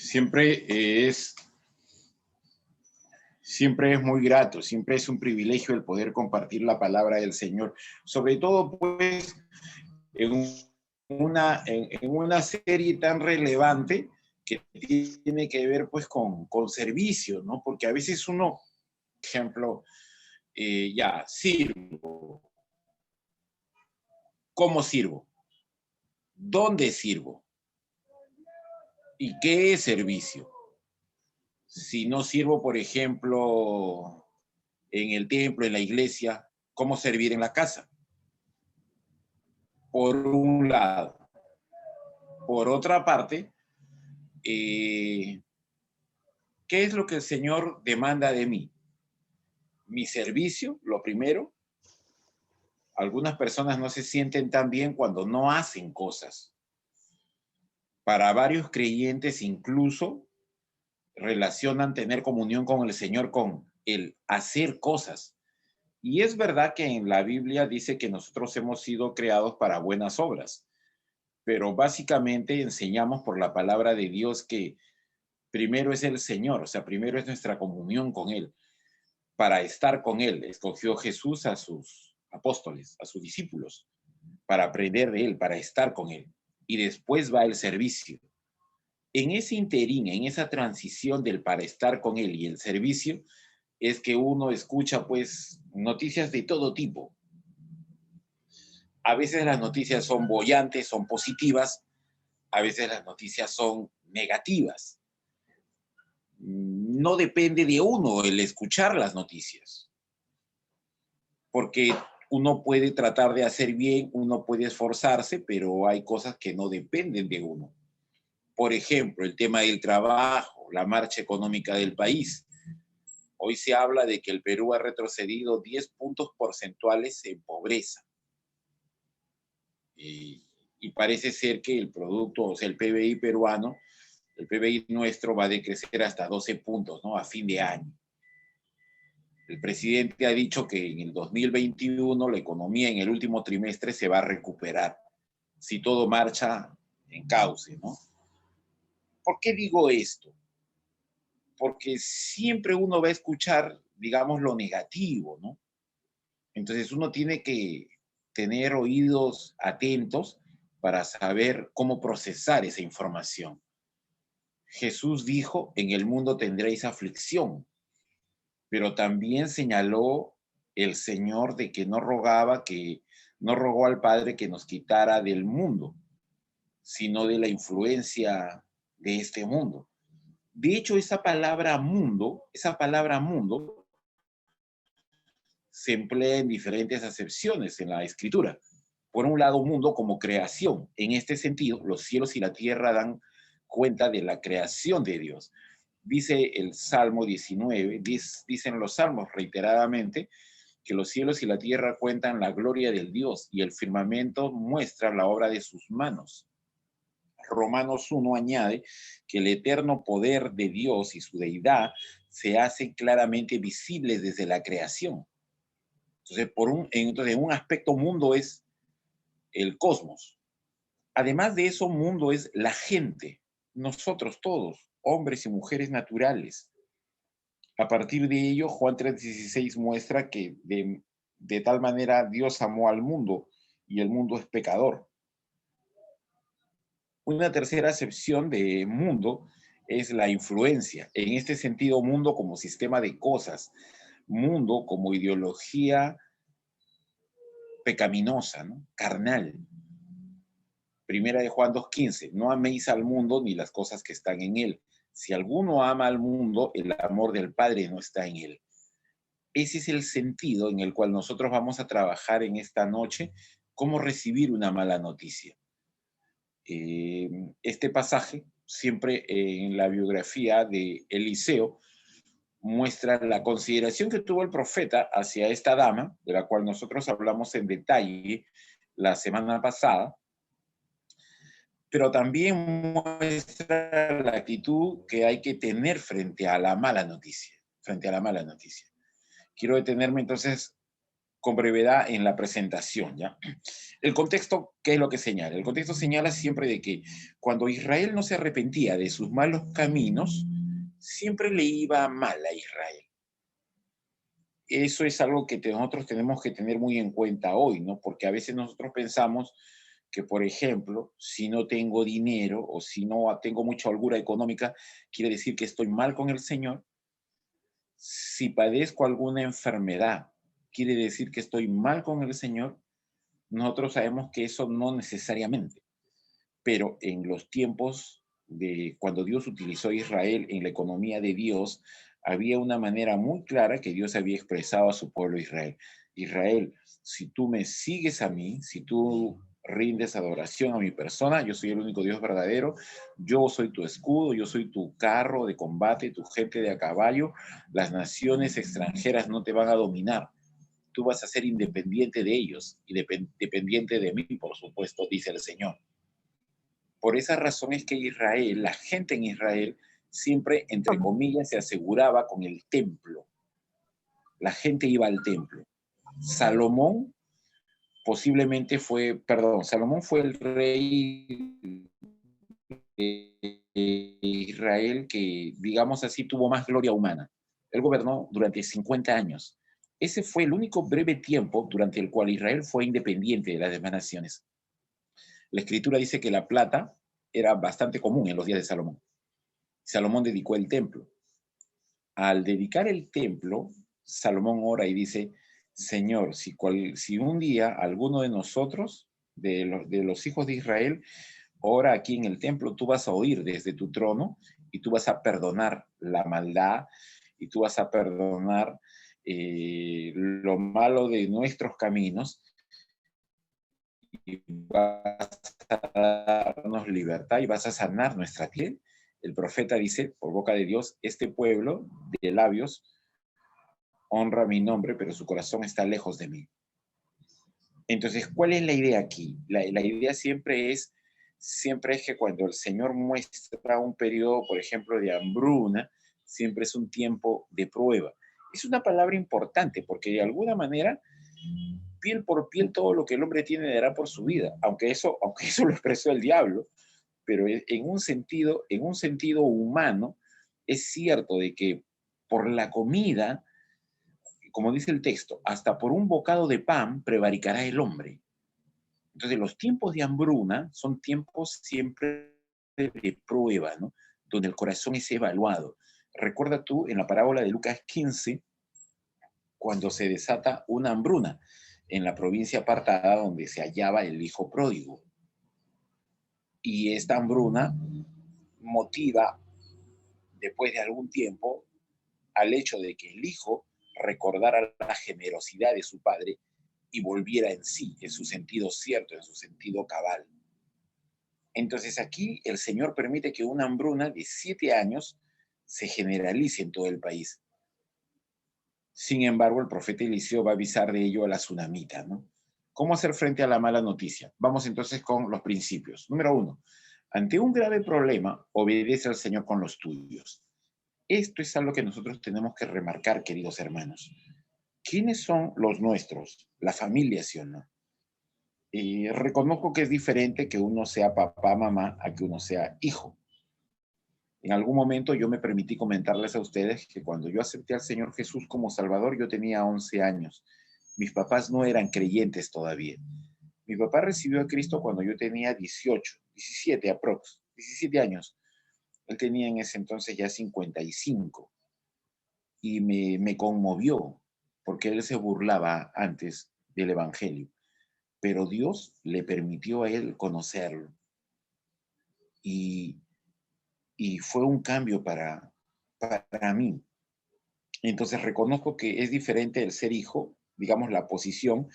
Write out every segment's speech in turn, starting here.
Siempre siempre es muy grato, siempre es un privilegio el poder compartir la palabra del Señor, sobre todo pues en en una serie tan relevante que tiene que ver pues con servicio, ¿no? Porque a veces uno, por ejemplo, ya, sirvo. ¿Cómo sirvo? ¿Dónde sirvo? ¿Y qué es servicio? Si no sirvo, por ejemplo, en el templo, en la iglesia, ¿cómo servir en la casa? Por un lado. Por otra parte, ¿qué es lo que el Señor demanda de mí? Mi servicio, lo primero. Algunas personas no se sienten tan bien cuando no hacen cosas. Para varios creyentes incluso relacionan tener comunión con el Señor con el hacer cosas. Y es verdad que en la Biblia dice que nosotros hemos sido creados para buenas obras, pero básicamente enseñamos por la palabra de Dios que primero es el Señor, o sea, primero es nuestra comunión con Él. Para estar con Él, escogió Jesús a sus apóstoles, a sus discípulos, para aprender de Él, para estar con Él. Y después va el servicio. En ese interín, en esa transición del para estar con Él y el servicio, es que uno escucha pues noticias de todo tipo. A veces las noticias son bollantes, son positivas, a veces las noticias son negativas. No depende de uno el escuchar las noticias, porque uno puede tratar de hacer bien, uno puede esforzarse, pero hay cosas que no dependen de uno. Por ejemplo, el tema del trabajo, la marcha económica del país. Hoy se habla de que el Perú ha retrocedido 10 puntos porcentuales en pobreza. Y parece ser que el producto, o sea, el PBI peruano, el PBI nuestro va a decrecer hasta 12 puntos, ¿no? A fin de año. El presidente ha dicho que en el 2021 la economía en el último trimestre se va a recuperar, si todo marcha en cauce, ¿no? ¿Por qué digo esto? Porque siempre uno va a escuchar, digamos, lo negativo, ¿no? Entonces uno tiene que tener oídos atentos para saber cómo procesar esa información. Jesús dijo, en el mundo tendréis aflicción, pero también señaló el Señor de que no rogó al Padre que nos quitara del mundo, sino de la influencia de este mundo. De hecho, esa palabra mundo se emplea en diferentes acepciones en la escritura. Por un lado, mundo como creación. En este sentido, los cielos y la tierra dan cuenta de la creación de Dios. Dice el Salmo 19, dicen los salmos reiteradamente, que los cielos y la tierra cuentan la gloria del Dios y el firmamento muestra la obra de sus manos. Romanos 1 añade que el eterno poder de Dios y su deidad se hacen claramente visibles desde la creación. Entonces, entonces, en un aspecto, mundo es el cosmos. Además de eso, mundo es la gente, nosotros todos, hombres y mujeres naturales. A partir de ello, Juan 3:16 muestra que de tal manera Dios amó al mundo y el mundo es pecador. Una tercera acepción de mundo es la influencia. En este sentido, mundo como sistema de cosas, mundo como ideología pecaminosa, ¿no? Carnal. Primera de Juan 2:15, no améis al mundo ni las cosas que están en él. Si alguno ama al mundo, el amor del Padre no está en él. Ese es el sentido en el cual nosotros vamos a trabajar en esta noche, cómo recibir una mala noticia. Este pasaje, siempre en la biografía de Eliseo, muestra la consideración que tuvo el profeta hacia esta dama, de la cual nosotros hablamos en detalle la semana pasada, pero también muestra la actitud que hay que tener frente a la mala noticia, frente a la mala noticia. Quiero detenerme entonces con brevedad en la presentación, ¿ya? el contexto, ¿qué es lo que señala? El contexto señala siempre de que cuando Israel no se arrepentía de sus malos caminos, siempre le iba mal a Israel. Eso es algo que nosotros tenemos que tener muy en cuenta hoy, ¿no? Porque a veces nosotros pensamos que, por ejemplo, si no tengo dinero o si no tengo mucha holgura económica, quiere decir que estoy mal con el Señor. Si padezco alguna enfermedad, quiere decir que estoy mal con el Señor. Nosotros sabemos que eso no necesariamente, pero en los tiempos de cuando Dios utilizó a Israel en la economía de Dios, había una manera muy clara que Dios había expresado a su pueblo Israel. Israel, si tú me sigues a mí, si tú rindes adoración a mi persona, yo soy el único Dios verdadero, yo soy tu escudo, yo soy tu carro de combate, tu gente de a caballo, las naciones extranjeras no te van a dominar, tú vas a ser independiente de ellos y dependiente de mí, por supuesto, dice el Señor. Por esa razón es que Israel, la gente en Israel, siempre, entre comillas, se aseguraba con el templo. La gente iba al templo. Salomón posiblemente fue, perdón, Salomón fue el rey de Israel que, digamos así, tuvo más gloria humana. Él gobernó durante 50 años. Ese fue el único breve tiempo durante el cual Israel fue independiente de las demás naciones. La escritura dice que la plata era bastante común en los días de Salomón. Salomón dedicó el templo. Al dedicar el templo, Salomón ora y dice, Señor, si un día alguno de nosotros, de los hijos de Israel, ora aquí en el templo, tú vas a oír desde tu trono y tú vas a perdonar la maldad y tú vas a perdonar lo malo de nuestros caminos y vas a darnos libertad y vas a sanar nuestra piel. El profeta dice, por boca de Dios, este pueblo de labios honra mi nombre, pero su corazón está lejos de mí. Entonces, ¿cuál es la idea aquí? La idea siempre es que cuando el Señor muestra un periodo, por ejemplo, de hambruna, siempre es un tiempo de prueba. Es una palabra importante porque de alguna manera, piel por piel, todo lo que el hombre tiene dará por su vida, aunque eso lo expresó el diablo, pero en un sentido humano, es cierto de que por la comida, como dice el texto, hasta por un bocado de pan prevaricará el hombre. Entonces, los tiempos de hambruna son tiempos siempre de prueba, ¿no? Donde el corazón es evaluado. Recuerda tú en la parábola de Lucas 15, cuando se desata una hambruna en la provincia apartada donde se hallaba el hijo pródigo. Y esta hambruna motiva, después de algún tiempo, al hecho de que el hijo recordara la generosidad de su padre y volviera en sí, en su sentido cierto, en su sentido cabal. Entonces aquí el Señor permite que una hambruna de 7 años se generalice en todo el país. Sin embargo, el profeta Eliseo va a avisar de ello a la tsunamita, ¿no? ¿Cómo hacer frente a la mala noticia? Vamos entonces con los principios. Número 1. Ante un grave problema, obedece al Señor con los tuyos. Esto es algo que nosotros tenemos que remarcar, queridos hermanos. ¿Quiénes son los nuestros? La familia, ¿sí o no? Y reconozco que es diferente que uno sea papá, mamá, a que uno sea hijo. En algún momento yo me permití comentarles a ustedes que cuando yo acepté al Señor Jesús como Salvador, yo tenía 11 años. Mis papás no eran creyentes todavía. Mi papá recibió a Cristo cuando yo tenía 18, 17 aprox, 17 años. Él tenía en ese entonces ya 55 y me conmovió porque él se burlaba antes del Evangelio, pero Dios le permitió a él conocerlo y, y fue un cambio para mí. Entonces reconozco que es diferente el ser hijo, digamos la posición,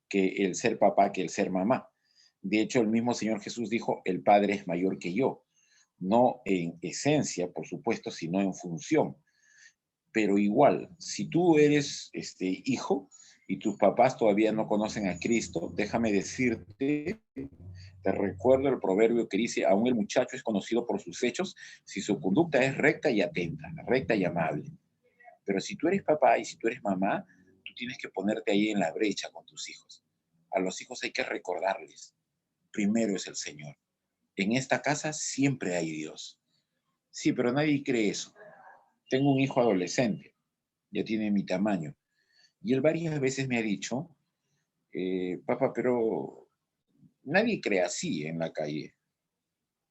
que el ser papá, que el ser mamá. De hecho, el mismo Señor Jesús dijo, el Padre es mayor que yo, no en esencia, por supuesto, sino en función. Pero igual, si tú eres hijo y tus papás todavía no conocen a Cristo, déjame decirte, te recuerdo el proverbio que dice, aún el muchacho es conocido por sus hechos si su conducta es recta y atenta, recta y amable. Pero si tú eres papá y si tú eres mamá, tú tienes que ponerte ahí en la brecha con tus hijos. A los hijos hay que recordarles, primero es el Señor. En esta casa siempre hay Dios. Sí, pero nadie cree eso. Tengo un hijo adolescente, ya tiene mi tamaño, y él varias veces me ha dicho, papá, pero nadie cree así en la calle.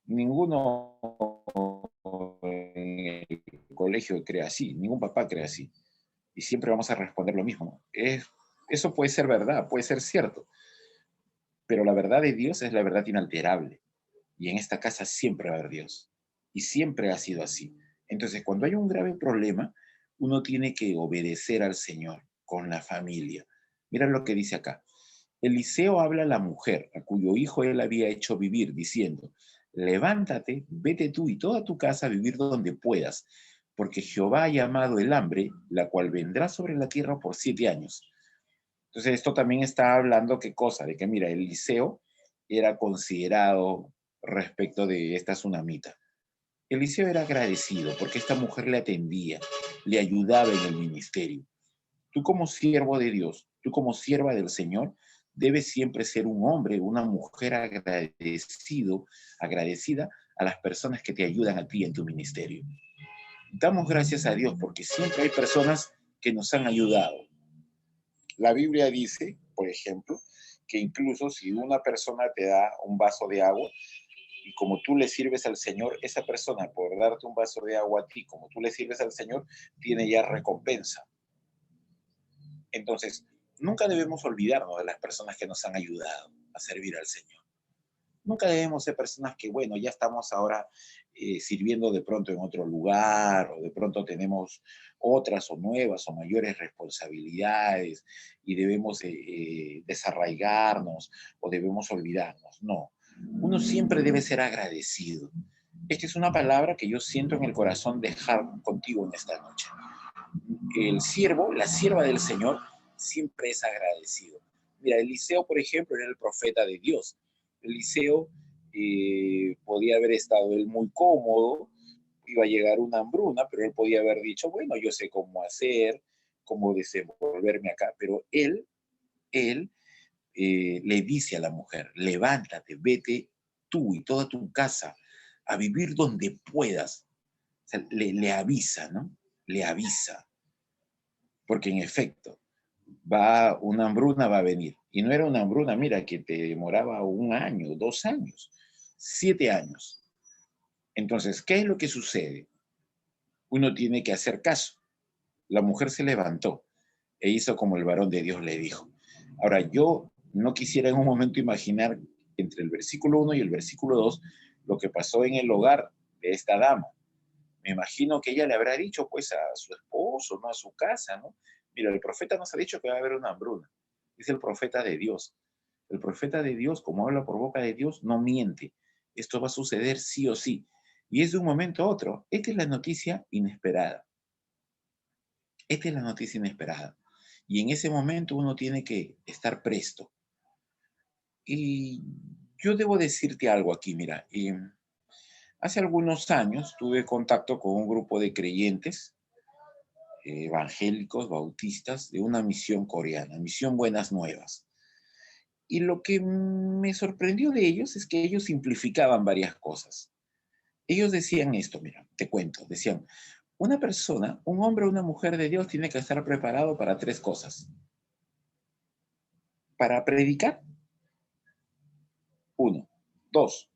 Ninguno en el colegio cree así, ningún papá cree así. Y siempre vamos a responder lo mismo, ¿no? Eso puede ser verdad, puede ser cierto, pero la verdad de Dios es la verdad inalterable. Y en esta casa siempre va a haber Dios. Y siempre ha sido así. Entonces, cuando hay un grave problema, uno tiene que obedecer al Señor con la familia. Mira lo que dice acá. Eliseo habla a la mujer, a cuyo hijo él había hecho vivir, diciendo, levántate, vete tú y toda tu casa a vivir donde puedas, porque Jehová ha llamado el hambre, la cual vendrá sobre la tierra por 7 años. Entonces, esto también está hablando, ¿qué cosa? De que, mira, Eliseo era considerado respecto de esta tsunamita. Eliseo era agradecido porque esta mujer le atendía, le ayudaba en el ministerio. Tú como siervo de Dios, tú como sierva del Señor, debes siempre ser un hombre, una mujer agradecida a las personas que te ayudan a ti en tu ministerio. Damos gracias a Dios porque siempre hay personas que nos han ayudado. La Biblia dice, por ejemplo, que incluso si una persona te da un vaso de agua y como tú le sirves al Señor, esa persona por darte un vaso de agua a ti, como tú le sirves al Señor, tiene ya recompensa. Entonces, nunca debemos olvidarnos de las personas que nos han ayudado a servir al Señor. Nunca debemos ser personas que, bueno, ya estamos ahora sirviendo de pronto en otro lugar o de pronto tenemos otras o nuevas o mayores responsabilidades y debemos desarraigarnos o debemos olvidarnos. No, uno siempre debe ser agradecido. Esta es una palabra que yo siento en el corazón dejar contigo en esta noche. El siervo, la sierva del Señor, siempre es agradecido. Mira, Eliseo, por ejemplo, era el profeta de Dios. Eliseo podía haber estado él muy cómodo, iba a llegar una hambruna, pero él podía haber dicho, bueno, yo sé cómo hacer, cómo desenvolverme acá, pero él le dice a la mujer, levántate, vete tú y toda tu casa a vivir donde puedas. O sea, le avisa, ¿no? Le avisa porque en efecto, una hambruna va a venir. Y no era una hambruna, mira, que te demoraba 1 año, 2 años, 7 años. Entonces, ¿qué es lo que sucede? Uno tiene que hacer caso. La mujer se levantó e hizo como el varón de Dios le dijo. Ahora, yo no quisiera en un momento imaginar entre el versículo 1 y el versículo 2 lo que pasó en el hogar de esta dama. Me imagino que ella le habrá dicho pues a su esposo, no a su casa, ¿no? Mira, el profeta nos ha dicho que va a haber una hambruna. Es el profeta de Dios. El profeta de Dios, como habla por boca de Dios, no miente. Esto va a suceder sí o sí. Y es de un momento a otro. Esta es la noticia inesperada. Esta es la noticia inesperada. Y en ese momento uno tiene que estar presto. Y yo debo decirte algo aquí, mira. Hace algunos años tuve contacto con un grupo de creyentes evangélicos bautistas de una misión coreana, Misión Buenas Nuevas. Y lo que me sorprendió de ellos es que ellos simplificaban varias cosas. Ellos decían esto, mira, te cuento, decían, una persona, un hombre o una mujer de Dios tiene que estar preparado para 3 cosas. Para predicar, 1. 2,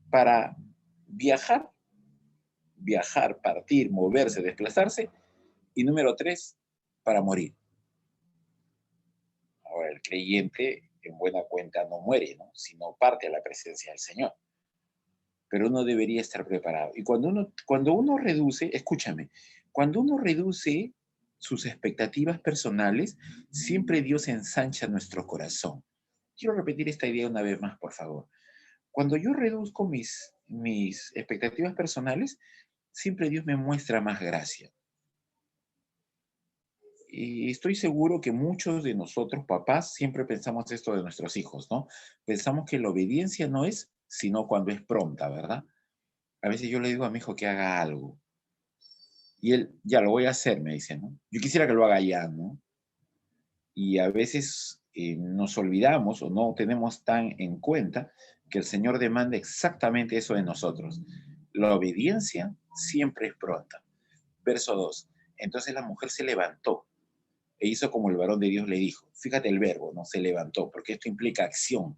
para viajar, partir, moverse, desplazarse. Y número 3, para morir. Ahora, el creyente en buena cuenta no muere, ¿no? Sino parte a la presencia del Señor. Pero uno debería estar preparado. Y cuando uno reduce, escúchame, cuando uno reduce sus expectativas personales, siempre Dios ensancha nuestro corazón. Quiero repetir esta idea una vez más, por favor. Cuando yo reduzco mis expectativas personales, siempre Dios me muestra más gracia. Y estoy seguro que muchos de nosotros, papás, siempre pensamos esto de nuestros hijos, ¿no? Pensamos que la obediencia no es sino cuando es pronta, ¿verdad? A veces yo le digo a mi hijo que haga algo y él, ya lo voy a hacer, me dice, ¿no? Yo quisiera que lo haga ya, ¿no? Y a veces nos olvidamos o no tenemos tan en cuenta que el Señor demanda exactamente eso de nosotros. La obediencia siempre es pronta. Verso 2. Entonces la mujer se levantó e hizo como el varón de Dios le dijo. Fíjate el verbo, ¿no? Se levantó, porque esto implica acción.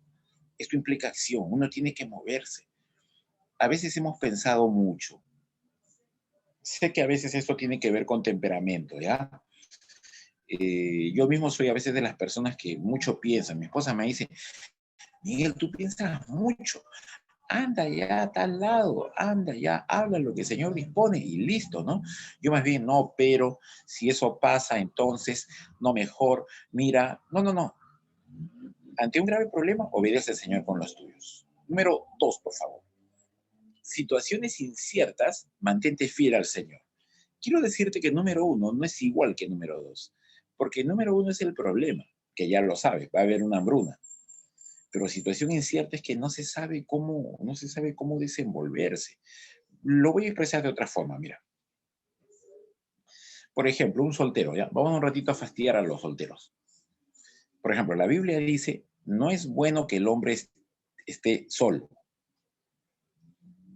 Esto implica acción. Uno tiene que moverse. A veces hemos pensado mucho. Sé que a veces esto tiene que ver con temperamento, ¿ya? Yo mismo soy a veces de las personas que mucho piensan. Mi esposa me dice, Miguel, tú piensas mucho. Anda ya a tal lado, anda ya, habla lo que el Señor dispone y listo, ¿no? Yo más bien, no, pero si eso pasa, entonces, no mejor, mira, no, no, no. Ante un grave problema, obedece al Señor con los tuyos. Número 2, por favor. Situaciones inciertas, mantente fiel al Señor. Quiero decirte que número 1 no es igual que número 2, porque número 1 es el problema, que ya lo sabes, va a haber una hambruna. Pero situación incierta es que no se sabe cómo desenvolverse. Lo voy a expresar de otra forma, mira. Por ejemplo, un soltero, ¿ya? Vamos un ratito a fastidiar a los solteros. Por ejemplo, la Biblia dice, no es bueno que el hombre esté solo.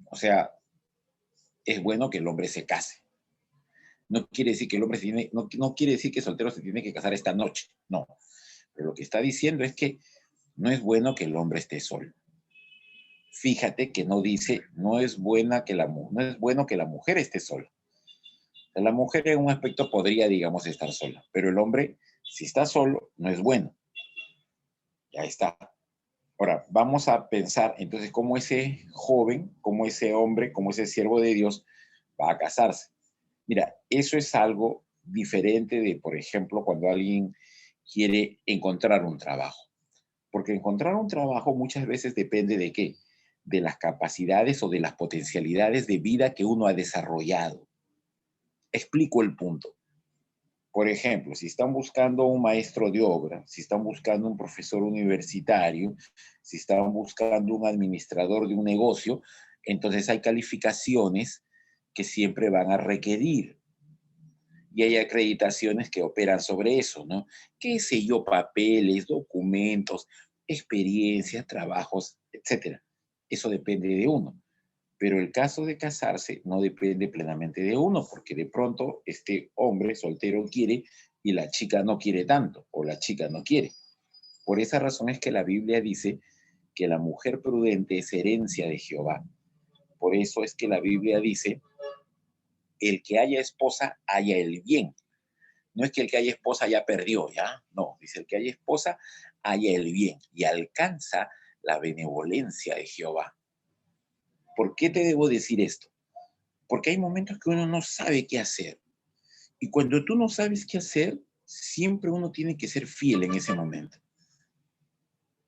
O sea, es bueno que el hombre se case. No quiere decir que el hombre no quiere decir que el soltero se tiene que casar esta noche. No. Pero lo que está diciendo es que no es bueno que el hombre esté solo. Fíjate que no dice, no es bueno que la mujer esté sola. La mujer en un aspecto podría, digamos, estar sola, pero el hombre, si está solo, no es bueno. Ya está. Ahora, vamos a pensar entonces cómo ese joven, cómo ese hombre, cómo ese siervo de Dios va a casarse. Mira, eso es algo diferente de, por ejemplo, cuando alguien quiere encontrar un trabajo. Porque encontrar un trabajo muchas veces depende de qué? De las capacidades o de las potencialidades de vida que uno ha desarrollado. Explico el punto. Por ejemplo, si están buscando un maestro de obra, si están buscando un profesor universitario, si están buscando un administrador de un negocio, entonces hay calificaciones que siempre van a requerir y hay acreditaciones que operan sobre eso, ¿no? ¿Qué sé yo? Papeles, documentos, experiencias, trabajos, etcétera. Eso depende de uno. Pero el caso de casarse no depende plenamente de uno, porque de pronto este hombre soltero quiere y la chica no quiere tanto, o la chica no quiere. Por esa razón es que la Biblia dice que la mujer prudente es herencia de Jehová. Por eso es que la Biblia dice, el que haya esposa, haya el bien. No es que el que haya esposa ya perdió, ¿ya? No, dice el que haya esposa, haya el bien y alcanza la benevolencia de Jehová. ¿Por qué te debo decir esto? Porque hay momentos que uno no sabe qué hacer. Y cuando tú no sabes qué hacer, siempre uno tiene que ser fiel en ese momento.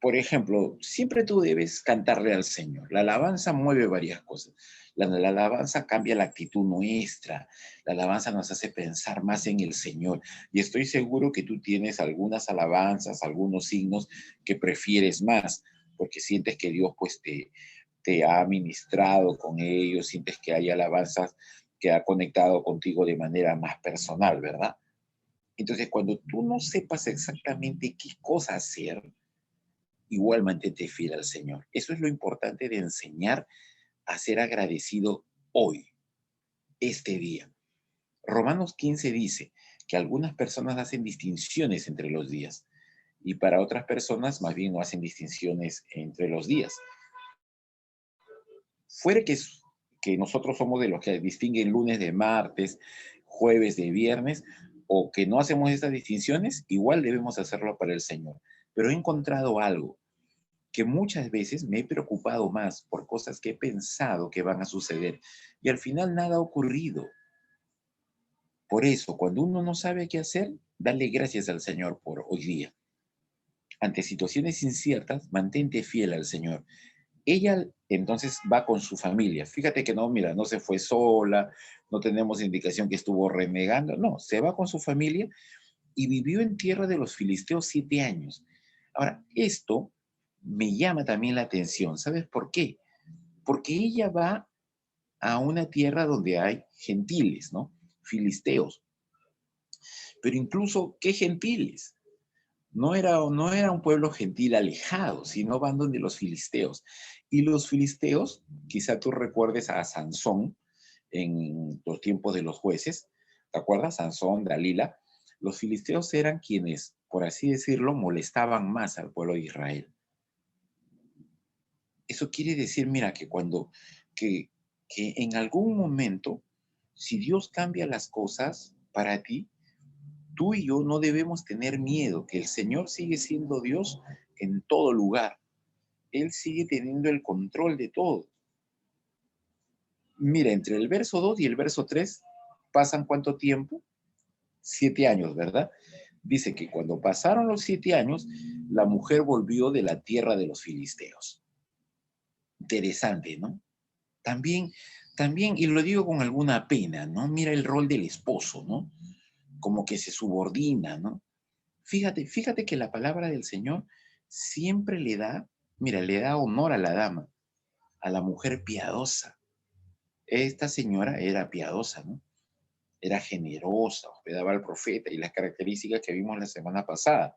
Por ejemplo, siempre tú debes cantarle al Señor. La alabanza mueve varias cosas. La alabanza cambia la actitud nuestra. La alabanza nos hace pensar más en el Señor. Y estoy seguro que tú tienes algunas alabanzas, algunos signos que prefieres más, porque sientes que Dios pues te ha ministrado con ellos, sientes que hay alabanzas que ha conectado contigo de manera más personal, ¿verdad? Entonces, cuando tú no sepas exactamente qué cosa hacer, igual mantente fiel al Señor. Eso es lo importante de enseñar a ser agradecido hoy, este día. Romanos 15 dice que algunas personas hacen distinciones entre los días y para otras personas más bien no hacen distinciones entre los días. Fuera que nosotros somos de los que distinguen lunes de martes, jueves de viernes, o que no hacemos estas distinciones, igual debemos hacerlo para el Señor. Pero he encontrado algo, que muchas veces me he preocupado más por cosas que he pensado que van a suceder y al final nada ha ocurrido. Por eso, cuando uno no sabe qué hacer, dale gracias al Señor por hoy día. Ante situaciones inciertas, mantente fiel al Señor. Ella entonces va con su familia. Fíjate que no, mira, no se fue sola, no tenemos indicación que estuvo renegando, no, se va con su familia y vivió en tierra de los filisteos 7 años. Ahora, esto me llama también la atención. ¿Sabes por qué? Porque ella va a una tierra donde hay gentiles, ¿no? Filisteos. Pero incluso, ¿qué gentiles? no era un pueblo gentil alejado, sino van donde los filisteos. Y los filisteos, quizá tú recuerdes a Sansón en los tiempos de los jueces, ¿te acuerdas? Sansón, Dalila. Los filisteos eran quienes, por así decirlo, molestaban más al pueblo de Israel. Eso quiere decir, mira, que, que en algún momento, si Dios cambia las cosas para ti, tú y yo no debemos tener miedo, que el Señor sigue siendo Dios en todo lugar. Él sigue teniendo el control de todo. Mira, entre el verso 2 y el verso 3 pasan ¿cuánto tiempo? 7 años, ¿verdad? Dice que cuando pasaron los 7 años, la mujer volvió de la tierra de los filisteos. Interesante, ¿no? También, también, y lo digo con alguna pena, ¿no? Mira el rol del esposo, ¿no? Como que se subordina, ¿no? Fíjate que la palabra del Señor siempre le da, mira, le da honor a la dama, a la mujer piadosa. Esta señora era piadosa, ¿no? Era generosa, hospedaba al profeta y las características que vimos la semana pasada,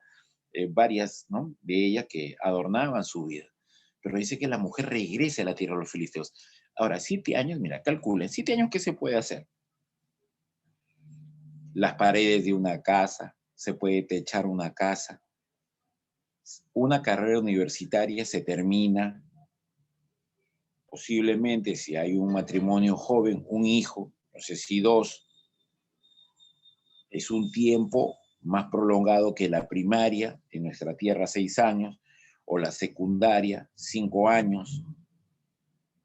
varias, ¿no? De ellas que adornaban su vida. Pero dice que la mujer regrese a la tierra de los filisteos. Ahora, 7 años, mira, calculen, 7 años, ¿qué se puede hacer? Las paredes de una casa, se puede techar una casa, una carrera universitaria se termina, posiblemente si hay un matrimonio joven, un hijo, no sé si dos, es un tiempo más prolongado que la primaria, en nuestra tierra 6 años, o la secundaria 5 años.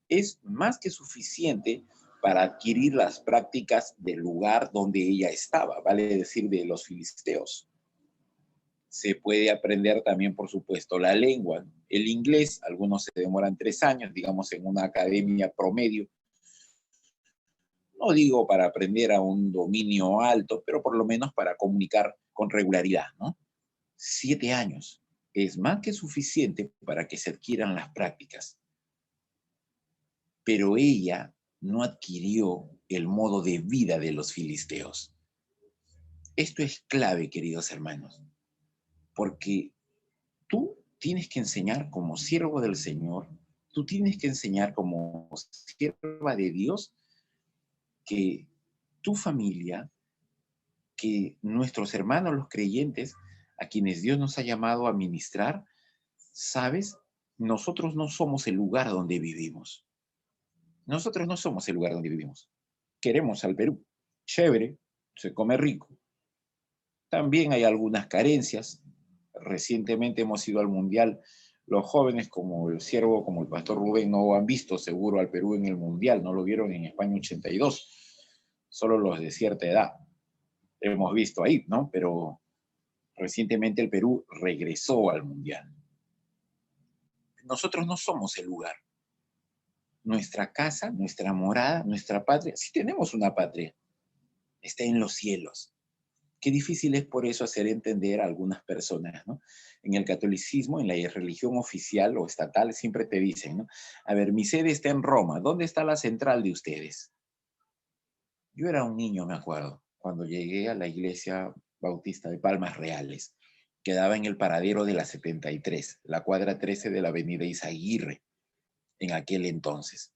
Es más que suficiente para adquirir las prácticas del lugar donde ella estaba, vale decir, de los filisteos. Se puede aprender también, por supuesto, la lengua. El inglés, algunos se demoran 3 años, digamos, en una academia promedio. No digo para aprender a un dominio alto, pero por lo menos para comunicar con regularidad, ¿no? 7 años es más que suficiente para que se adquieran las prácticas. Pero ella no adquirió el modo de vida de los filisteos. Esto es clave, queridos hermanos, porque tú tienes que enseñar como siervo del Señor, tú tienes que enseñar como sierva de Dios que tu familia, que nuestros hermanos los creyentes, a quienes Dios nos ha llamado a ministrar, sabes, nosotros no somos el lugar donde vivimos. Nosotros no somos el lugar donde vivimos. Queremos al Perú. Chévere, se come rico. También hay algunas carencias. Recientemente hemos ido al Mundial. Los jóvenes como el siervo, como el pastor Rubén, no han visto seguro al Perú en el Mundial, no lo vieron en España 82, solo los de cierta edad. Hemos visto ahí, ¿no? Pero recientemente el Perú regresó al Mundial. Nosotros no somos el lugar. Nuestra casa, nuestra morada, nuestra patria, sí tenemos una patria, está en los cielos. Qué difícil es por eso hacer entender a algunas personas, ¿no? En el catolicismo, en la religión oficial o estatal, siempre te dicen, ¿no? A ver, mi sede está en Roma, ¿dónde está la central de ustedes? Yo era un niño, me acuerdo, cuando llegué a la iglesia bautista de Palmas Reales. Quedaba en el paradero de la 73, la cuadra 13 de la avenida Izaguirre, en aquel entonces.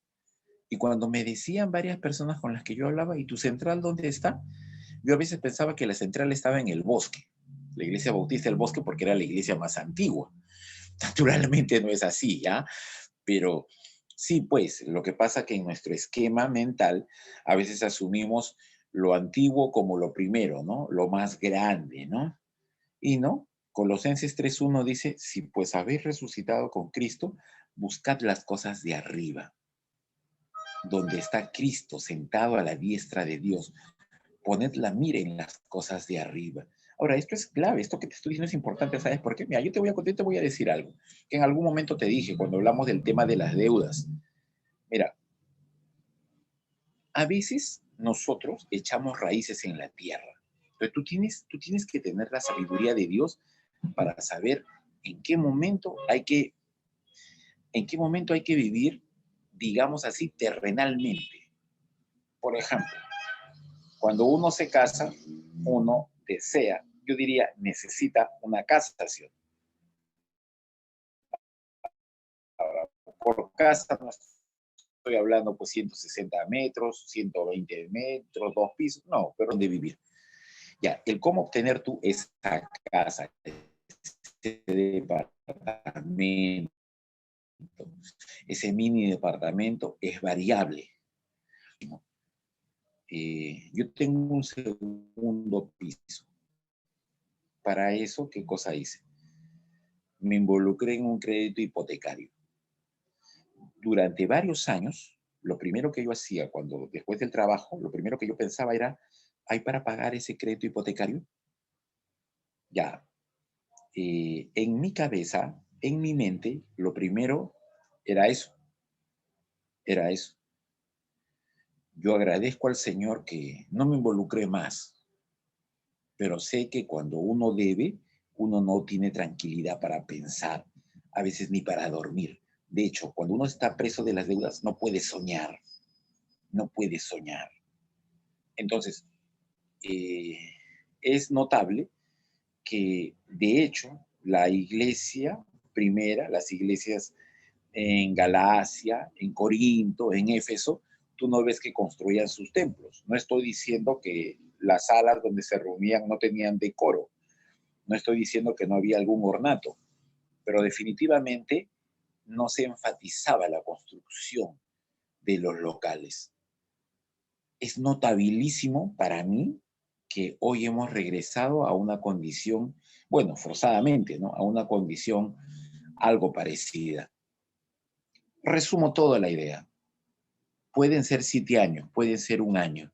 Y cuando me decían varias personas con las que yo hablaba, ¿y tu central dónde está? Yo a veces pensaba que la central estaba en el bosque, la iglesia bautista del bosque, porque era la iglesia más antigua. Naturalmente no es así, ¿ya? Pero sí, pues, lo que pasa que en nuestro esquema mental a veces asumimos lo antiguo como lo primero, ¿no? Lo más grande, ¿no? Y no, Colosenses 3:1 dice, si pues habéis resucitado con Cristo, buscad las cosas de arriba, donde está Cristo sentado a la diestra de Dios. Poned la mira en las cosas de arriba. Ahora, esto es clave, esto que te estoy diciendo es importante, ¿sabes por qué? Mira, yo te voy a decir algo, que en algún momento te dije cuando hablamos del tema de las deudas. Mira, a veces nosotros echamos raíces en la tierra, pero tú tienes que tener la sabiduría de Dios para saber en qué momento hay que, en qué momento hay que vivir, digamos así, terrenalmente. Por ejemplo, cuando uno se casa, uno desea yo diría, necesita una casación. Ahora, por casa no estoy hablando pues 160 metros, 120 metros, 2 pisos, no, pero ¿dónde vivir? Ya, el cómo obtener tú esa casa, ese departamento, ese mini departamento es variable. Yo tengo un segundo piso. Para eso, ¿qué cosa hice? Me involucré en un crédito hipotecario. Durante varios años, lo primero que yo hacía después del trabajo, lo primero que yo pensaba era, ¿hay para pagar ese crédito hipotecario? Ya, en mi cabeza, en mi mente, lo primero era eso, era eso. Yo agradezco al Señor que no me involucré más, pero sé que cuando uno debe, uno no tiene tranquilidad para pensar, a veces ni para dormir. De hecho, cuando uno está preso de las deudas, no puede soñar, no puede soñar. Entonces, eh, es notable que, de hecho, la iglesia primera, las iglesias en Galacia, en Corinto, en Éfeso, tú no ves que construían sus templos. No estoy diciendo que las salas donde se reunían no tenían decoro, no estoy diciendo que no había algún ornato, pero definitivamente no se enfatizaba la construcción de los locales. Es notabilísimo para mí que hoy hemos regresado a una condición, bueno, forzadamente, ¿no? A una condición algo parecida. Resumo toda la idea. Pueden ser 7 años, pueden ser un año,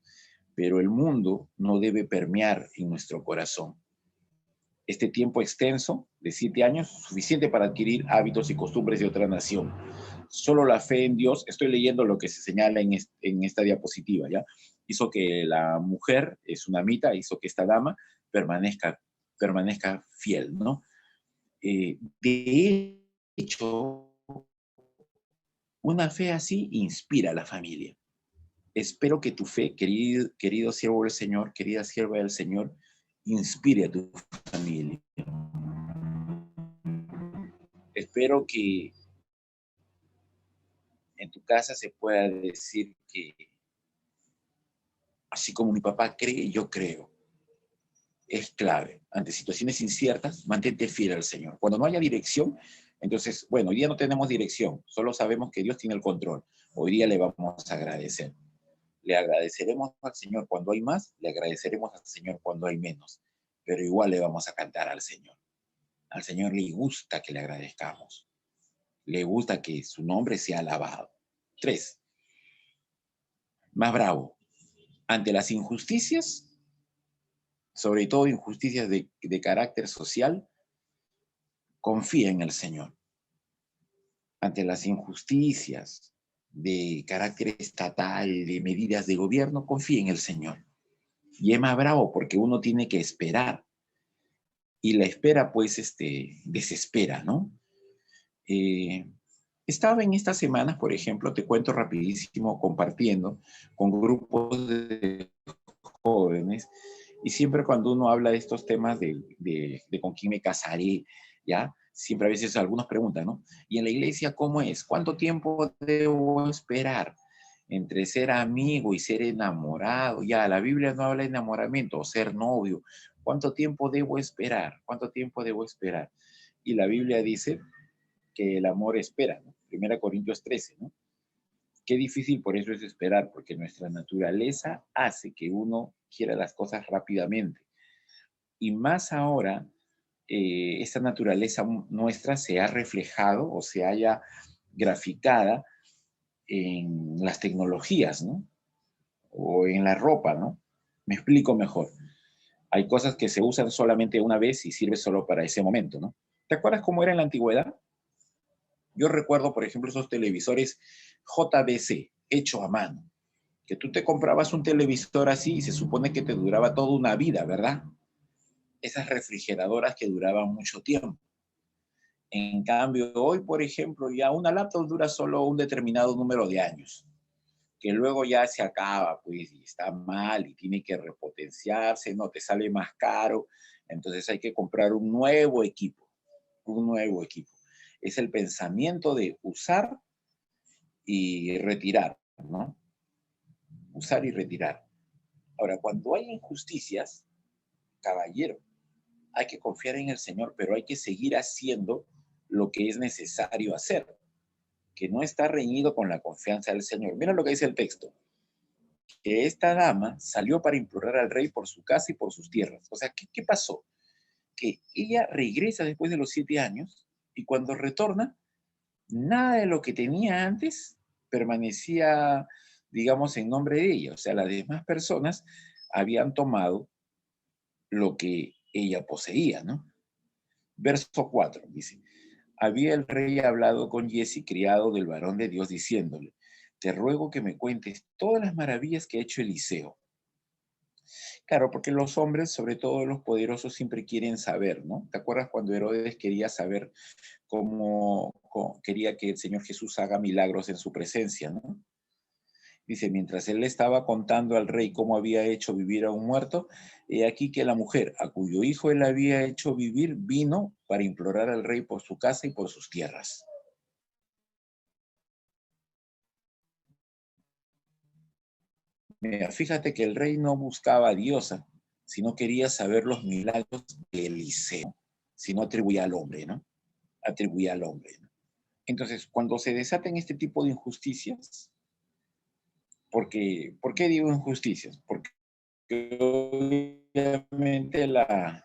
pero el mundo no debe permear en nuestro corazón. Este tiempo extenso de 7 años es suficiente para adquirir hábitos y costumbres de otra nación. Solo la fe en Dios, estoy leyendo lo que se señala en esta diapositiva, ¿ya? Hizo que la mujer, Sunamita, hizo que esta dama permanezca fiel, ¿no? De hecho, una fe así inspira a la familia. Espero que tu fe, querido siervo del Señor, querida sierva del Señor, inspire a tu familia. Espero que en tu casa se pueda decir que así como mi papá cree, yo creo. Es clave. Ante situaciones inciertas, mantente fiel al Señor. Cuando no haya dirección, entonces, bueno, hoy día no tenemos dirección, solo sabemos que Dios tiene el control. Hoy día le vamos a agradecer. Le agradeceremos al Señor cuando hay más, le agradeceremos al Señor cuando hay menos, pero igual le vamos a cantar al Señor. Al Señor le gusta que le agradezcamos, le gusta que su nombre sea alabado. 3, más bravo, ante las injusticias, sobre todo injusticias de carácter social, confía en el Señor. Ante las injusticias de carácter estatal, de medidas de gobierno, confía en el Señor. Y es más bravo porque uno tiene que esperar. Y la espera, pues, desespera, ¿no? Eh, Estaba en estas semanas, por ejemplo, te cuento rapidísimo, compartiendo con grupos de jóvenes, y siempre cuando uno habla de estos temas de con quién me casaré, ¿ya? Siempre a veces algunos preguntan, ¿no? ¿Y en la iglesia cómo es? ¿Cuánto tiempo debo esperar entre ser amigo y ser enamorado? Ya, la Biblia no habla de enamoramiento o ser novio. ¿Cuánto tiempo debo esperar? ¿Cuánto tiempo debo esperar? Y la Biblia dice que el amor espera, ¿no? 1 Corintios 13, ¿no? Qué difícil por eso es esperar, porque nuestra naturaleza hace que uno quiera las cosas rápidamente. Y más ahora, esta naturaleza nuestra se ha reflejado o se haya graficada en las tecnologías, ¿no? O en la ropa, ¿no? Me explico mejor. Hay cosas que se usan solamente una vez y sirve solo para ese momento, ¿no? ¿Te acuerdas cómo era en la antigüedad? Yo recuerdo, por ejemplo, esos televisores JBC, hecho a mano, que tú te comprabas un televisor así y se supone que te duraba toda una vida, ¿verdad? Esas refrigeradoras que duraban mucho tiempo. En cambio, hoy, por ejemplo, ya una laptop dura solo un determinado número de años, que luego ya se acaba, pues, y está mal y tiene que repotenciarse, no te sale más caro Entonces hay que comprar un nuevo equipo, un nuevo equipo. Es el pensamiento de usar y retirar, ¿no? Usar y retirar. Ahora, cuando hay injusticias, caballero, hay que confiar en el Señor, pero hay que seguir haciendo lo que es necesario hacer, que no está reñido con la confianza del Señor. Mira lo que dice el texto, que esta dama salió para implorar al rey por su casa y por sus tierras. O sea, ¿qué pasó? Que ella regresa después de los 7 años y cuando retorna, nada de lo que tenía antes permanecía, digamos, en nombre de ella. O sea, las demás personas habían tomado lo que ella poseía, ¿no? Verso 4 dice, había el rey hablado con Giezi, criado del varón de Dios, diciéndole, te ruego que me cuentes todas las maravillas que ha hecho Eliseo. Claro, porque los hombres, sobre todo los poderosos, siempre quieren saber, ¿no? ¿Te acuerdas cuando Herodes quería saber cómo quería que el Señor Jesús haga milagros en su presencia, ¿no? Dice, mientras él le estaba contando al rey cómo había hecho vivir a un muerto, he aquí que la mujer a cuyo hijo él había hecho vivir vino para implorar al rey por su casa y por sus tierras. Mira, fíjate que el rey no buscaba a Diosa, sino quería saber los milagros de Eliseo, si no atribuía al hombre, ¿no? Atribuía al hombre, ¿no? Entonces, cuando se desaten este tipo de injusticias, ¿por qué digo injusticias? Porque obviamente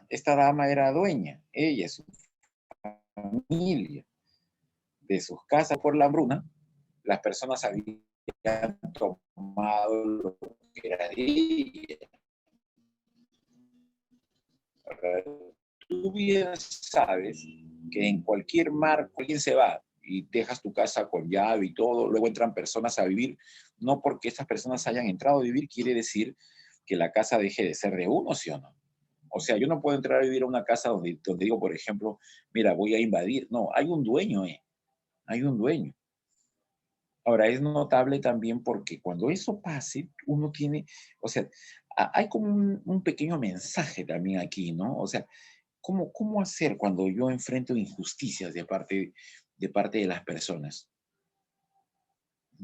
esta dama era dueña, ella, su familia, de sus casas por la hambruna, las personas habían tomado lo que era de ella. Tú bien sabes que en cualquier marco alguien se va y dejas tu casa con llave y todo, luego entran personas a vivir, no porque estas personas hayan entrado a vivir quiere decir que la casa deje de ser de uno, ¿sí o no? O sea, yo no puedo entrar a vivir a una casa donde digo, por ejemplo, mira, voy a invadir. No, hay un dueño, hay un dueño. Ahora, es notable también porque cuando eso pase, uno tiene, o sea, hay como un pequeño mensaje también aquí, ¿no? O sea, ¿cómo hacer cuando yo enfrento injusticias de parte de las personas?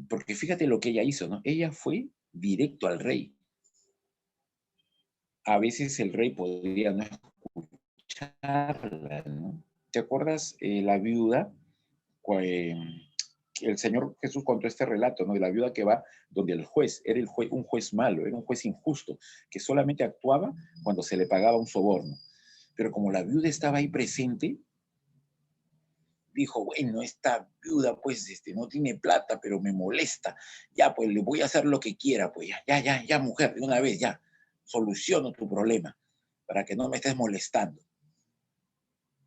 Porque fíjate lo que ella hizo, ¿no? Ella fue directo al rey. A veces el rey podría no escucharla, ¿no? ¿Te acuerdas la viuda? Que el Señor Jesús contó este relato, ¿no? De la viuda que va donde el juez, era un juez malo, era un juez injusto, que solamente actuaba cuando se le pagaba un soborno. Pero como la viuda estaba ahí presente, dijo, bueno, esta viuda pues no tiene plata, pero me molesta. Ya, pues le voy a hacer lo que quiera, pues ya, mujer, de una vez, ya, soluciono tu problema para que no me estés molestando.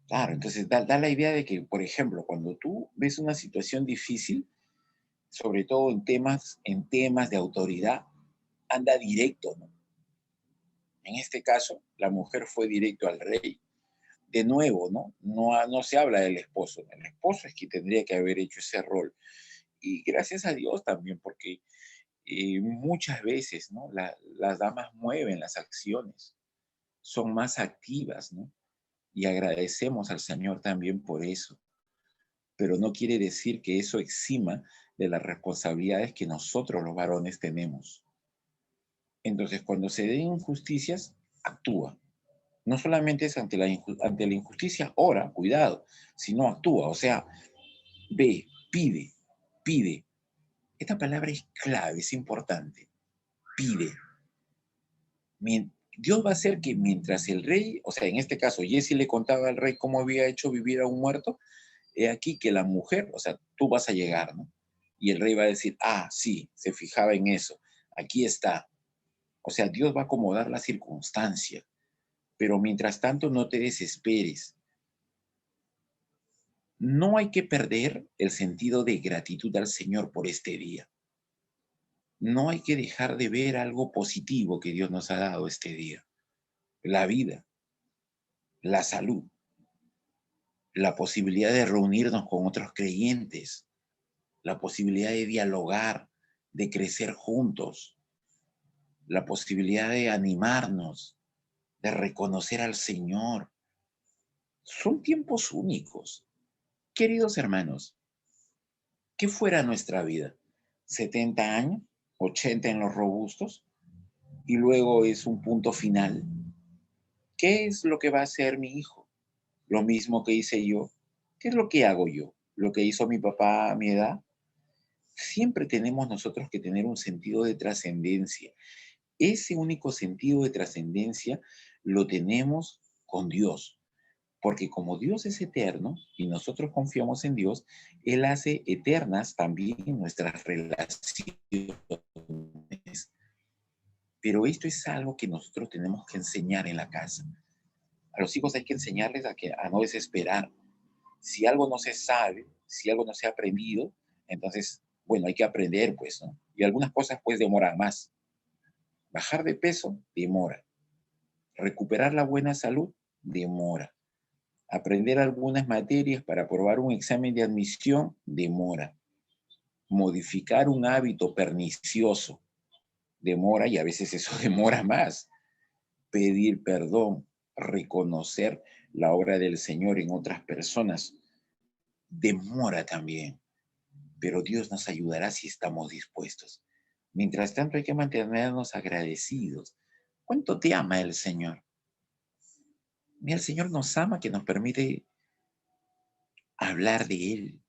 Claro, entonces da la idea de que, por ejemplo, cuando tú ves una situación difícil, sobre todo en temas de autoridad, anda directo, ¿no? En este caso, la mujer fue directo al rey. De nuevo, ¿no? No se habla del esposo. El esposo es quien tendría que haber hecho ese rol. Y gracias a Dios también, porque muchas veces, ¿no? Las damas mueven las acciones, son más activas, ¿no? Y agradecemos al Señor también por eso. Pero no quiere decir que eso exima de las responsabilidades que nosotros los varones tenemos. Entonces, cuando se den injusticias, actúa. No solamente es ante la injusticia, ora, cuidado, sino actúa. O sea, ve, pide, pide. Esta palabra es clave, es importante. Pide. Dios va a hacer que mientras el rey, o sea, en este caso, Jesse le contaba al rey cómo había hecho vivir a un muerto, he aquí que la mujer, o sea, tú vas a llegar, ¿no? Y el rey va a decir, sí, se fijaba en eso, aquí está. O sea, Dios va a acomodar la circunstancia, pero mientras tanto no te desesperes. No hay que perder el sentido de gratitud al Señor por este día. No hay que dejar de ver algo positivo que Dios nos ha dado este día. La vida, la salud, la posibilidad de reunirnos con otros creyentes, la posibilidad de dialogar, de crecer juntos, la posibilidad de animarnos. de reconocer al Señor. Son tiempos únicos. Queridos hermanos, ¿qué fuera nuestra vida? ¿70 años? ¿80 en los robustos? Y luego es un punto final. ¿Qué es lo que va a hacer mi hijo? Lo mismo que hice yo. ¿Qué es lo que hago yo? ¿Lo que hizo mi papá a mi edad? Siempre tenemos nosotros que tener un sentido de trascendencia. Ese único sentido de trascendencia lo tenemos con Dios, porque como Dios es eterno y nosotros confiamos en Dios, Él hace eternas también nuestras relaciones. Pero esto es algo que nosotros tenemos que enseñar en la casa. A los hijos hay que enseñarles a no desesperar. Si algo no se sabe, si algo no se ha aprendido, entonces, bueno, hay que aprender, pues, ¿no? Y algunas cosas, pues, demoran más. Bajar de peso demora. Recuperar la buena salud demora. Aprender algunas materias para aprobar un examen de admisión demora. Modificar un hábito pernicioso demora y a veces eso demora más. Pedir perdón, reconocer la obra del Señor en otras personas demora también, pero Dios nos ayudará si estamos dispuestos. Mientras tanto hay que mantenernos agradecidos. ¿Cuánto te ama el Señor? Mira, el Señor nos ama, que nos permite hablar de Él.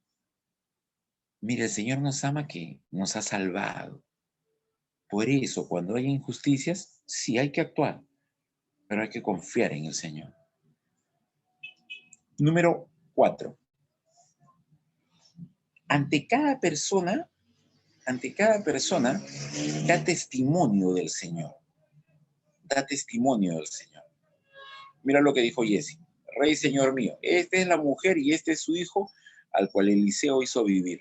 Mira, el Señor nos ama, que nos ha salvado. Por eso, cuando hay injusticias, sí hay que actuar, pero hay que confiar en el Señor. Número 4. Ante cada persona, ante cada persona, da testimonio del Señor. Da testimonio del Señor. Mira lo que dijo Jesse. Rey, Señor mío, esta es la mujer y este es su hijo, al cual Eliseo hizo vivir.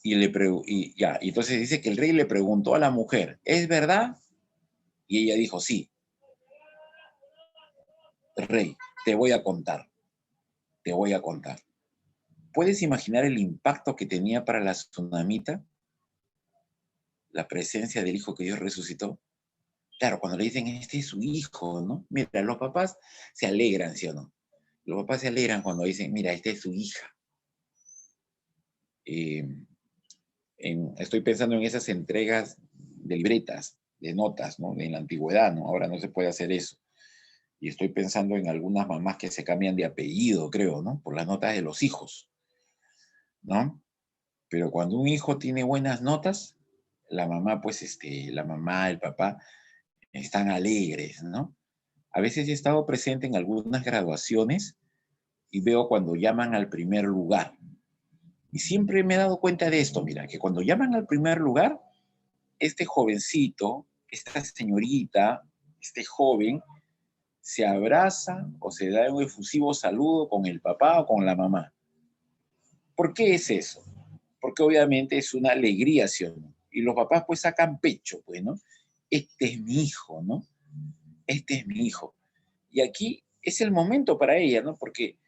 Y entonces dice que el rey le preguntó a la mujer, ¿es verdad? Y ella dijo, sí. Rey, te voy a contar, te voy a contar. ¿Puedes imaginar el impacto que tenía para la tsunamita la presencia del hijo que Dios resucitó? Claro, cuando le dicen, este es su hijo, ¿no? Mira, los papás se alegran, ¿sí o no? Los papás se alegran cuando dicen, mira, esta es su hija. Eh, Estoy pensando en esas entregas de libretas, de notas, ¿no? En la antigüedad, ¿no? Ahora no se puede hacer eso. Y estoy pensando en algunas mamás que se cambian de apellido, creo, ¿no? Por las notas de los hijos, ¿no? Pero cuando un hijo tiene buenas notas, la mamá, pues, la mamá, el papá, están alegres, ¿no? A veces he estado presente en algunas graduaciones y veo cuando llaman al primer lugar. Y siempre me he dado cuenta de esto, mira, que cuando llaman al primer lugar, este jovencito, esta señorita, este joven, se abraza o se da un efusivo saludo con el papá o con la mamá. ¿Por qué es eso? Porque obviamente es una alegría, ¿sí o no? Y los papás pues sacan pecho, pues, ¿no? Este es mi hijo, ¿no? Este es mi hijo. Y aquí es el momento para ella, ¿no? Porque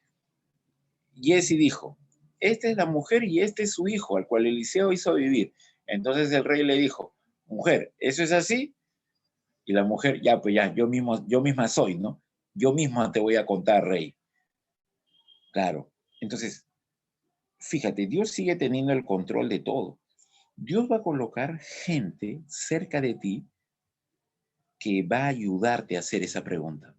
Jesse dijo, esta es la mujer y este es su hijo, al cual Eliseo hizo vivir. Entonces el rey le dijo, mujer, ¿eso es así? Y la mujer, ya, pues ya, yo misma soy, ¿no? Yo misma te voy a contar, rey. Claro. Entonces, fíjate, Dios sigue teniendo el control de todo. Dios va a colocar gente cerca de ti que va a ayudarte a hacer esa pregunta,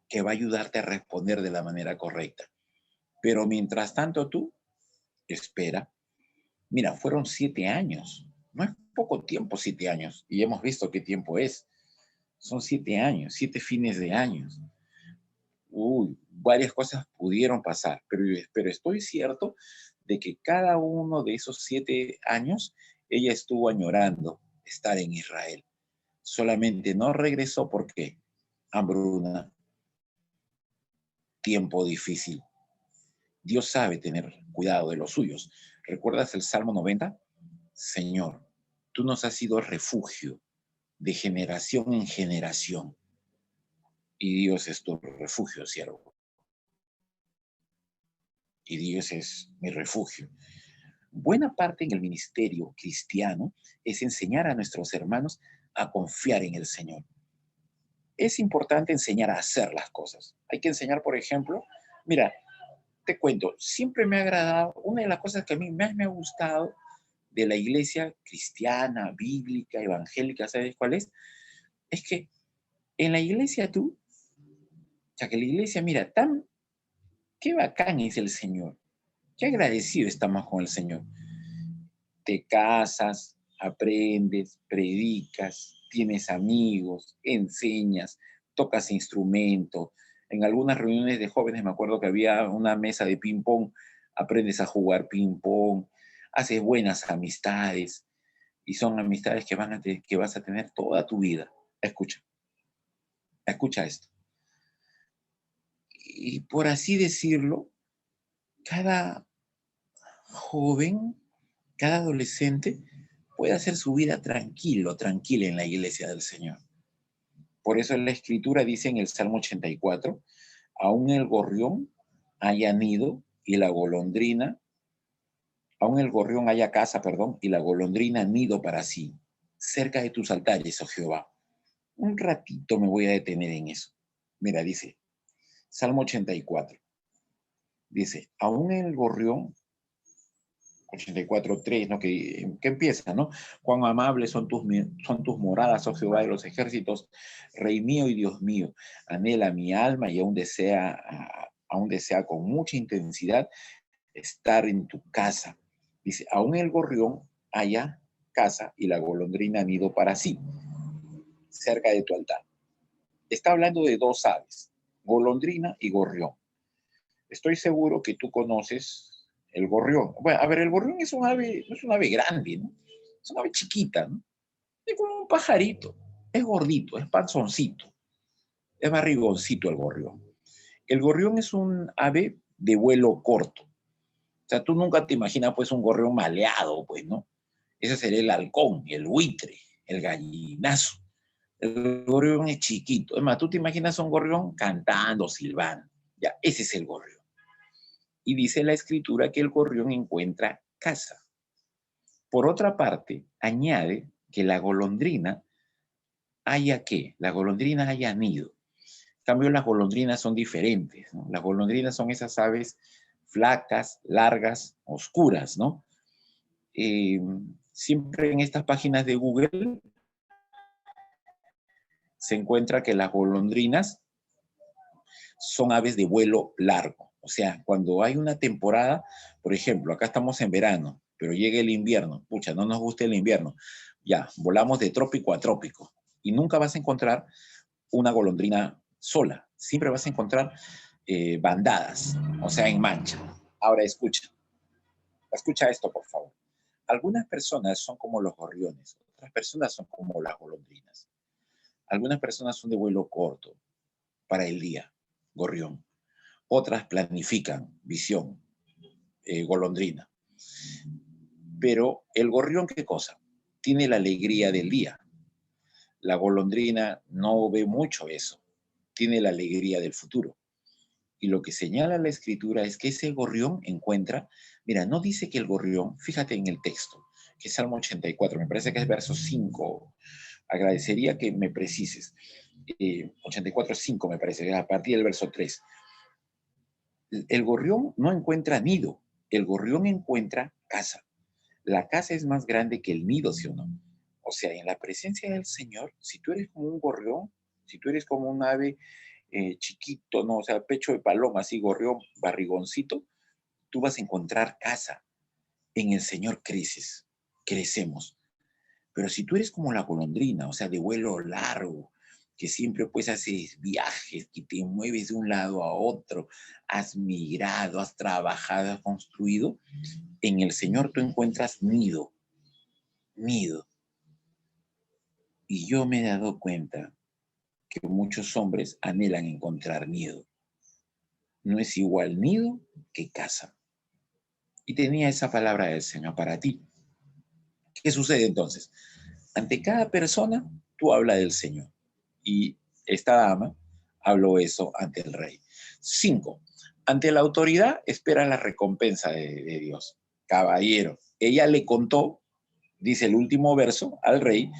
que va a ayudarte a responder de la manera correcta. Pero mientras tanto tú, espera. Mira, fueron 7 años. No es poco tiempo, 7 años. Y hemos visto qué tiempo es. Son 7 años, 7 fines de años. Uy, varias cosas pudieron pasar, pero estoy cierto de que cada uno de esos 7 años ella estuvo añorando estar en Israel. Solamente no regresó porque hambruna, tiempo difícil. Dios sabe tener cuidado de los suyos. ¿Recuerdas el Salmo 90? Señor, tú nos has sido refugio de generación en generación. Y Dios es tu refugio, siervo. Y Dios es mi refugio. Buena parte en el ministerio cristiano es enseñar a nuestros hermanos a confiar en el Señor. es importante enseñar a hacer las cosas. Hay que enseñar, por ejemplo, mira, te cuento, siempre me ha agradado, una de las cosas que a mí más me ha gustado de la iglesia cristiana, bíblica, evangélica, ¿sabes cuál es? Es que en la iglesia tú, o sea, que la iglesia, mira, qué bacán es el Señor, qué agradecido estamos con el Señor. Te casas, aprendes, predicas, tienes amigos, enseñas, tocas instrumento. En algunas reuniones de jóvenes me acuerdo que había una mesa de ping pong, aprendes a jugar ping pong, haces buenas amistades y son amistades que vas a tener toda tu vida. Escucha, escucha esto. Y por así decirlo, cada joven, cada adolescente puede hacer su vida tranquilo, tranquila en la iglesia del Señor. Por eso la Escritura dice en el Salmo 84, aún el gorrión haya nido y la golondrina, aún el gorrión haya casa, perdón, y la golondrina nido para sí, cerca de tus altares, oh Jehová. Un ratito me voy a detener en eso. Mira, dice, Salmo 84, dice, aún el gorrión 84:3, ¿no? Que empieza, ¿no? Cuán amables son tus moradas, oh Jehová de los ejércitos, Rey mío y Dios mío. Anhela mi alma y aún desea con mucha intensidad estar en tu casa. Dice, aún el gorrión haya casa y la golondrina nido para sí, cerca de tu altar. Está hablando de dos aves, golondrina y gorrión. Estoy seguro que tú conoces el gorrión. Bueno, a ver, el gorrión es un ave, no es un ave grande, ¿no? Es una ave chiquita, ¿no? Es como un pajarito. Es gordito, es panzoncito, es barrigoncito el gorrión. El gorrión es un ave de vuelo corto. O sea, tú nunca te imaginas, pues, un gorrión maleado, pues, ¿no? Ese sería el halcón, el buitre, el gallinazo. El gorrión es chiquito. Es más, tú te imaginas un gorrión cantando, silbando. Ya, ese es el gorrión. Y dice la escritura que el gorrión encuentra casa. Por otra parte, añade que la golondrina haya qué, la golondrina haya nido. En cambio, las golondrinas son diferentes, ¿no? Las golondrinas son esas aves flacas, largas, oscuras, ¿no? Eh, Siempre en estas páginas de Google se encuentra que las golondrinas son aves de vuelo largo. O sea, cuando hay una temporada, por ejemplo, acá estamos en verano, pero llega el invierno, pucha, no nos gusta el invierno, ya, volamos de trópico a trópico y nunca vas a encontrar una golondrina sola, siempre vas a encontrar bandadas, o sea, en mancha. Ahora escucha esto, por favor. Algunas personas son como los gorriones, otras personas son como las golondrinas. Algunas personas son de vuelo corto para el día, gorrión. Otras planifican, visión, golondrina. Pero el gorrión, ¿qué cosa? Tiene la alegría del día. La golondrina no ve mucho eso. Tiene la alegría del futuro. Y lo que señala la escritura es que ese gorrión encuentra, mira, no dice que el gorrión, fíjate en el texto, que es Salmo 84, me parece que es verso 5. Agradecería que me precises. 84:5 me parece, a partir del verso 3. El gorrión no encuentra nido, el gorrión encuentra casa. La casa es más grande que el nido, ¿sí o no? O sea, en la presencia del Señor, si tú eres como un gorrión, si tú eres como un ave chiquito, ¿no? O sea, pecho de paloma, así, gorrión, barrigoncito, tú vas a encontrar casa. En el Señor creces, crecemos. Pero si tú eres como la golondrina, o sea, de vuelo largo, que siempre pues haces viajes, que te mueves de un lado a otro, has migrado, has trabajado, has construido, en el Señor tú encuentras nido, nido. Y yo me he dado cuenta que muchos hombres anhelan encontrar nido. No es igual nido que casa. Y tenía esa palabra del Señor para ti. ¿Qué sucede entonces? Ante cada persona, tú hablas del Señor. Y esta dama habló eso ante el rey. 5. Ante la autoridad, espera la recompensa de Dios. Caballero, ella le contó, dice el último verso, al rey,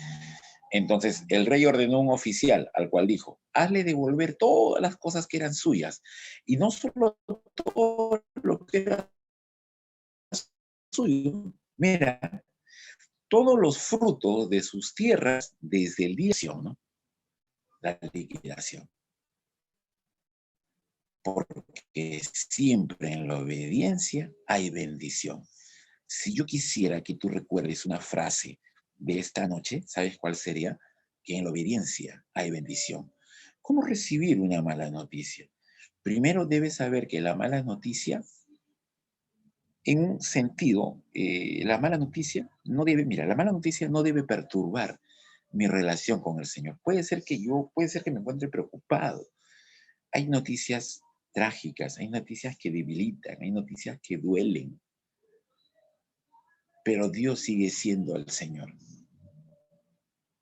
Entonces el rey ordenó a un oficial al cual dijo, hazle devolver todas las cosas que eran suyas, y no solo todo lo que era suyo, mira, todos los frutos de sus tierras desde el día, ¿no? La liquidación. Porque siempre en la obediencia hay bendición. Si yo quisiera que tú recuerdes una frase de esta noche, ¿sabes cuál sería? Que en la obediencia hay bendición. ¿Cómo recibir una mala noticia? Primero debes saber que la mala noticia, en un sentido, la mala noticia no debe, mira, la mala noticia no debe perturbar mi relación con el Señor. Puede ser que me encuentre preocupado. Hay noticias trágicas, hay noticias que debilitan, hay noticias que duelen, pero Dios sigue siendo el Señor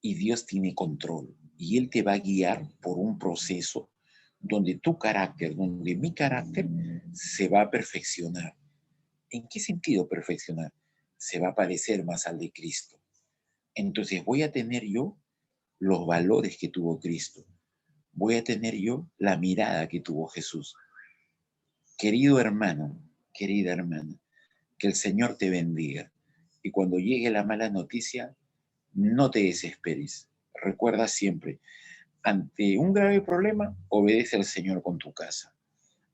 y Dios tiene control y Él te va a guiar por un proceso donde tu carácter, donde mi carácter se va a perfeccionar. ¿En qué sentido perfeccionar? Se va a parecer más al de Cristo. Entonces voy a tener yo los valores que tuvo Cristo. Voy a tener yo la mirada que tuvo Jesús. Querido hermano, querida hermana, que el Señor te bendiga. Y cuando llegue la mala noticia, no te desesperes. Recuerda siempre, ante un grave problema, obedece al Señor con tu casa.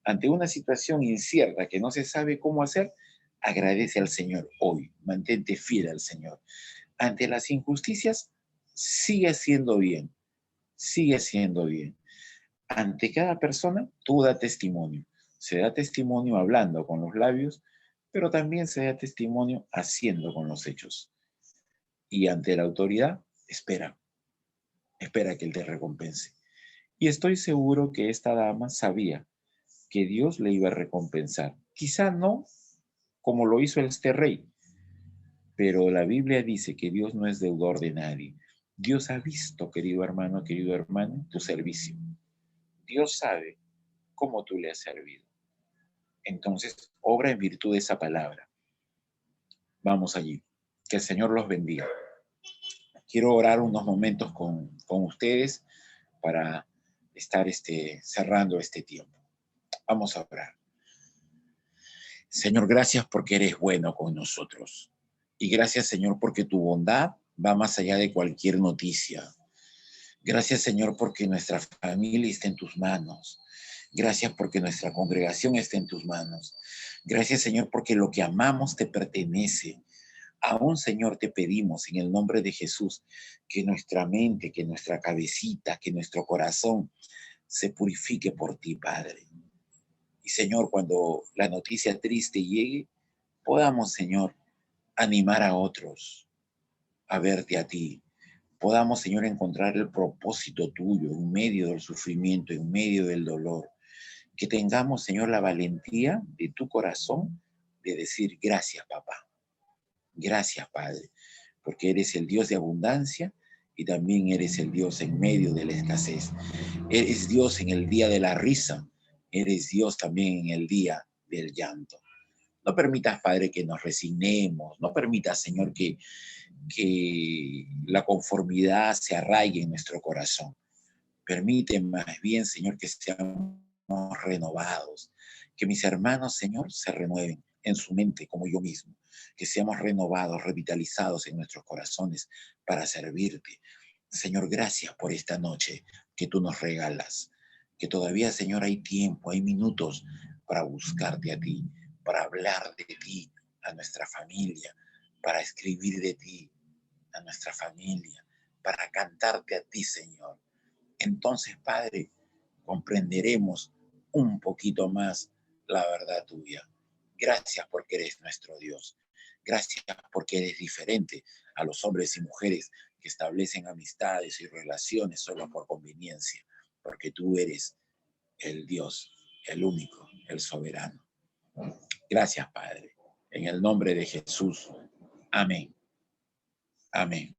Ante una situación incierta que no se sabe cómo hacer, agradece al Señor hoy. Mantente fiel al Señor. Ante las injusticias, sigue haciendo bien. Sigue haciendo bien. Ante cada persona, tú da testimonio. Se da testimonio hablando con los labios, pero también se da testimonio haciendo con los hechos. Y ante la autoridad, espera, espera que Él te recompense. Y estoy seguro que esta dama sabía que Dios le iba a recompensar. Quizá no como lo hizo este rey, pero la Biblia dice que Dios no es deudor de nadie. Dios ha visto, querido hermano, tu servicio. Dios sabe cómo tú le has servido. Entonces, obra en virtud de esa palabra. Vamos allí. Que el Señor los bendiga. Quiero orar unos momentos con ustedes para estar cerrando este tiempo. Vamos a orar. Señor, gracias porque eres bueno con nosotros. Y gracias, Señor, porque tu bondad va más allá de cualquier noticia. Gracias, Señor, porque nuestra familia está en tus manos. Gracias porque nuestra congregación está en tus manos. Gracias, Señor, porque lo que amamos te pertenece. Aún, Señor, te pedimos en el nombre de Jesús que nuestra mente, que nuestra cabecita, que nuestro corazón se purifique por ti, Padre. Y, Señor, cuando la noticia triste llegue, podamos, Señor, animar a otros a verte a ti. Podamos, Señor, encontrar el propósito tuyo en medio del sufrimiento, en medio del dolor. Que tengamos, Señor, la valentía de tu corazón de decir gracias, papá. Gracias, Padre, porque eres el Dios de abundancia y también eres el Dios en medio de la escasez. Eres Dios en el día de la risa, eres Dios también en el día del llanto. No permitas, Padre, que nos resignemos, no permitas, Señor, que la conformidad se arraigue en nuestro corazón. Permite más bien, Señor, que seamos renovados, que mis hermanos, Señor, se renueven en su mente como yo mismo, que seamos renovados, revitalizados en nuestros corazones para servirte. Señor, gracias por esta noche que tú nos regalas, que todavía, Señor, hay tiempo, hay minutos para buscarte a ti, para hablar de ti a nuestra familia, para escribir de ti a nuestra familia, para cantarte a ti, Señor. Entonces, Padre, comprenderemos un poquito más la verdad tuya. Gracias porque eres nuestro Dios. Gracias porque eres diferente a los hombres y mujeres que establecen amistades y relaciones solo por conveniencia, porque tú eres el Dios, el único, el soberano. Gracias, Padre. En el nombre de Jesús. Amén. Amén.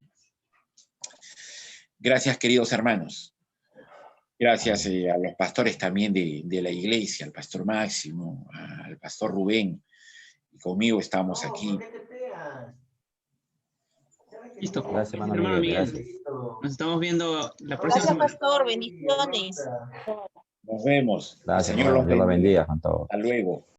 Gracias, queridos hermanos. Gracias a los pastores también de la iglesia, al pastor Máximo, al pastor Rubén. Y conmigo estamos aquí Listo. Gracias, hermano Hermano Miguel. Miguel. Gracias. Nos estamos viendo la próxima Gracias, semana. pastor. Bendiciones. Nos vemos. El Gracias, Señor hermano. los Dios lo bendiga. bendiga con todo. Hasta luego.